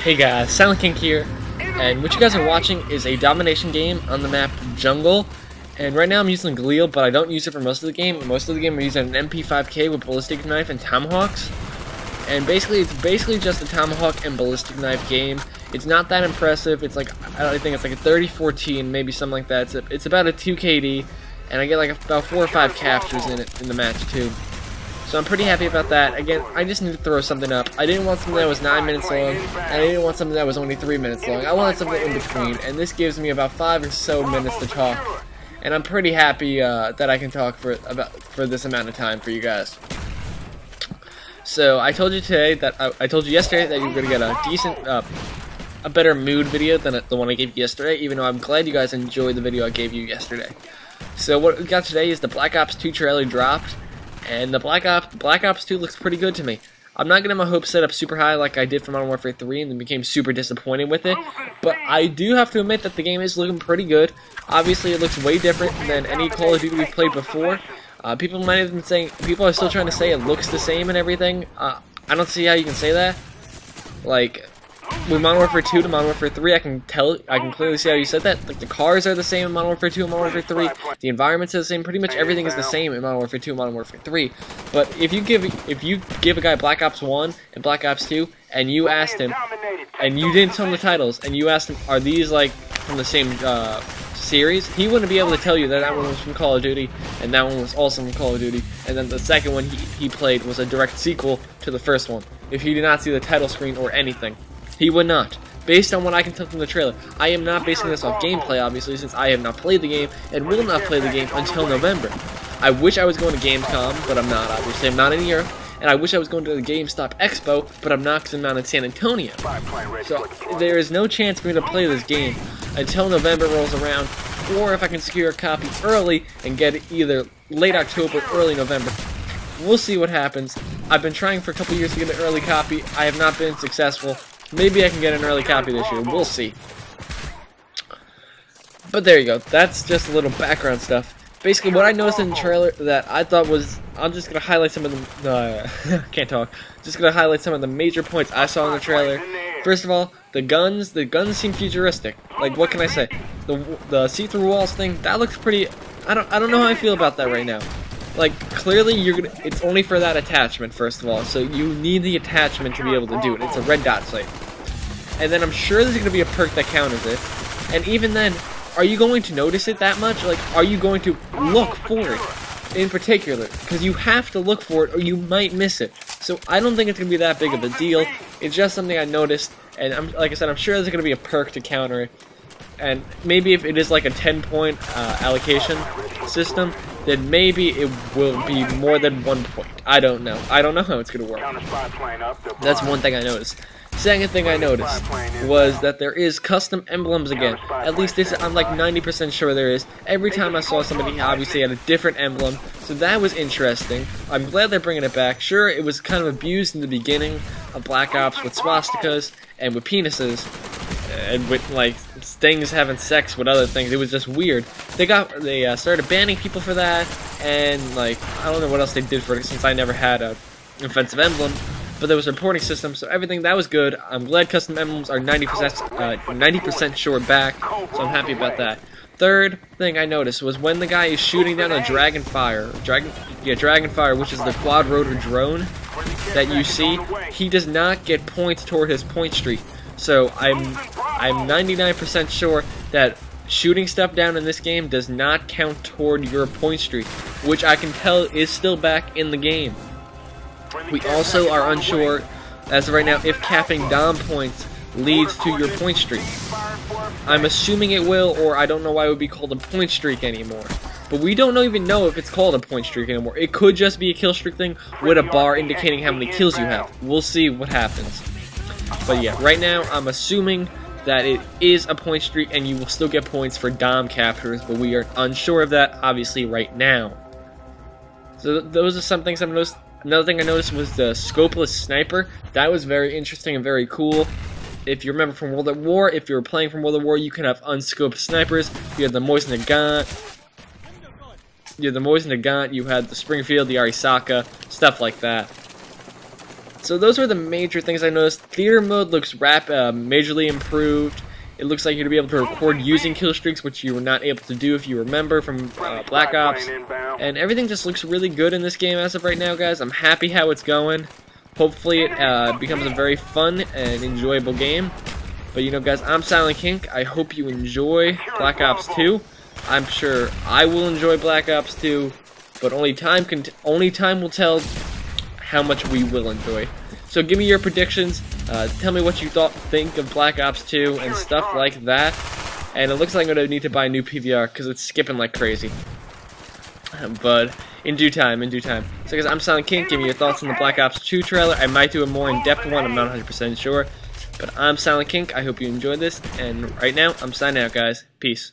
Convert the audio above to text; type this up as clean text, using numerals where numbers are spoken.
Hey guys, Silent King here, and what you guys are watching is a domination game on the map Jungle. And right now I'm using Galil, but I don't use it for most of the game. Most of the game I'm using an MP5K with ballistic knife and tomahawks. And basically, it's just a tomahawk and ballistic knife game. It's not that impressive. It's like, I think it's like a 30-14, maybe something like that. It's about a 2 KD, and I get like about 4 or 5 captures in it in the match too. So I'm pretty happy about that. Again, I just need to throw something up. I didn't want something that was 9 minutes long, and I didn't want something that was only 3 minutes long. I wanted something in between, and this gives me about 5 or so minutes to talk. And I'm pretty happy that I can talk for this amount of time for you guys. So I told you today that I told you yesterday that you're gonna get a decent, a better mood video than the one I gave you yesterday. Even though I'm glad you guys enjoyed the video I gave you yesterday. So what we got today is the Black Ops 2 trailer dropped. And the Black Ops 2 looks pretty good to me. I'm not getting my hopes set up super high like I did for Modern Warfare 3 and then became super disappointed with it. But I do have to admit that the game is looking pretty good. Obviously, it looks way different than any Call of Duty we've played before. People might have been saying, people are still trying to say it looks the same and everything. I don't see how you can say that. Like, with Modern Warfare 2 to Modern Warfare 3, I can clearly see how you said that. Like, the cars are the same in Modern Warfare 2 and Modern Warfare 3. The environments are the same. Pretty much everything is the same in Modern Warfare 2 and Modern Warfare 3. But if you give a guy Black Ops 1 and Black Ops 2, and you asked him, and you didn't tell him the titles, and you asked him, are these like from the same series, he wouldn't be able to tell you that that one was from Call of Duty, and that one was also from Call of Duty, and then the second one he played was a direct sequel to the first one. If he did not see the title screen or anything. He would not. Based on what I can tell from the trailer. I am not basing this off gameplay, obviously, since I have not played the game and will not play the game until November. I wish I was going to Gamescom, but I'm not, obviously. I'm not in Europe. And I wish I was going to the GameStop Expo, but I'm not because I'm not in San Antonio. So there is no chance for me to play this game until November rolls around, or if I can secure a copy early and get it either late October or early November. We'll see what happens. I've been trying for a couple years to get an early copy. I have not been successful. Maybe I can get an early copy this year. We'll see. But there you go. That's just a little background stuff. Basically, what I noticed in the trailer that I thought was... I'm just going to highlight some of the... can't talk. Just going to highlight some of the major points I saw in the trailer. First of all, the guns seem futuristic. Like, what can I say? The see-through walls thing, that looks pretty... I don't know how I feel about that right now. Like, clearly, it's only for that attachment, first of all, so you need the attachment to be able to do it. It's a red dot sight. And then I'm sure there's going to be a perk that counters it. And even then, are you going to notice it that much? Like, are you going to look for it in particular? Because you have to look for it, or you might miss it. So I don't think it's going to be that big of a deal. It's just something I noticed, and like I said, I'm sure there's going to be a perk to counter it. And maybe if it is like a 10-point allocation system, then maybe it will be more than 1 point. I don't know. I don't know how it's going to work. That's one thing I noticed. Second thing I noticed was that there is custom emblems again. At least this, I'm like 90% sure there is. Every time I saw somebody obviously had a different emblem, so that was interesting. I'm glad they're bringing it back. Sure, it was kind of abused in the beginning of Black Ops with swastikas and with penises, and with like things having sex with other things. It was just weird. They started banning people for that, and like I don't know what else they did for it since I never had a offensive emblem. But there was a reporting system, so everything that was good. I'm glad custom emblems are 90% sure back, so I'm happy about that. Third thing I noticed was when the guy is shooting down a Dragonfire, which is the quad rotor drone that you see, he does not get points toward his point streak. So I'm 99% sure that shooting stuff down in this game does not count toward your point streak, which I can tell is still back in the game. We also are unsure, as of right now, if capping Dom points leads to your point streak. I'm assuming it will, or I don't know why it would be called a point streak anymore. But we don't even know if it's called a point streak anymore. It could just be a kill streak thing with a bar indicating how many kills you have. We'll see what happens. But yeah, right now I'm assuming that it is a point streak and you will still get points for Dom captures, but we are unsure of that, obviously, right now. So those are some things I've noticed. Another thing I noticed was the scopeless sniper. That was very interesting and very cool. If you remember from World at War, if you were playing from World at War, you can have unscoped snipers. You had the Moisen Nagant. You had the Springfield, the Arisaka, stuff like that. So those are the major things I noticed. Theater mode looks majorly improved. It looks like you're going to be able to record using kill streaks, which you were not able to do if you remember from Black Ops. And everything just looks really good in this game as of right now, guys. I'm happy how it's going. Hopefully it becomes a very fun and enjoyable game. But you know, guys, I'm Silent King. I hope you enjoy Black Ops 2. I'm sure I will enjoy Black Ops 2, but only time will tell how much we will enjoy. So give me your predictions. Tell me what you think of Black Ops 2 and stuff like that. And it looks like I'm going to need to buy a new PVR because it's skipping like crazy. But in due time. So guys, I'm Silent King. Give me your thoughts on the Black Ops 2 trailer. I might do a more in-depth one. I'm not 100% sure. But I'm Silent King. I hope you enjoyed this. And right now, I'm signing out, guys. Peace.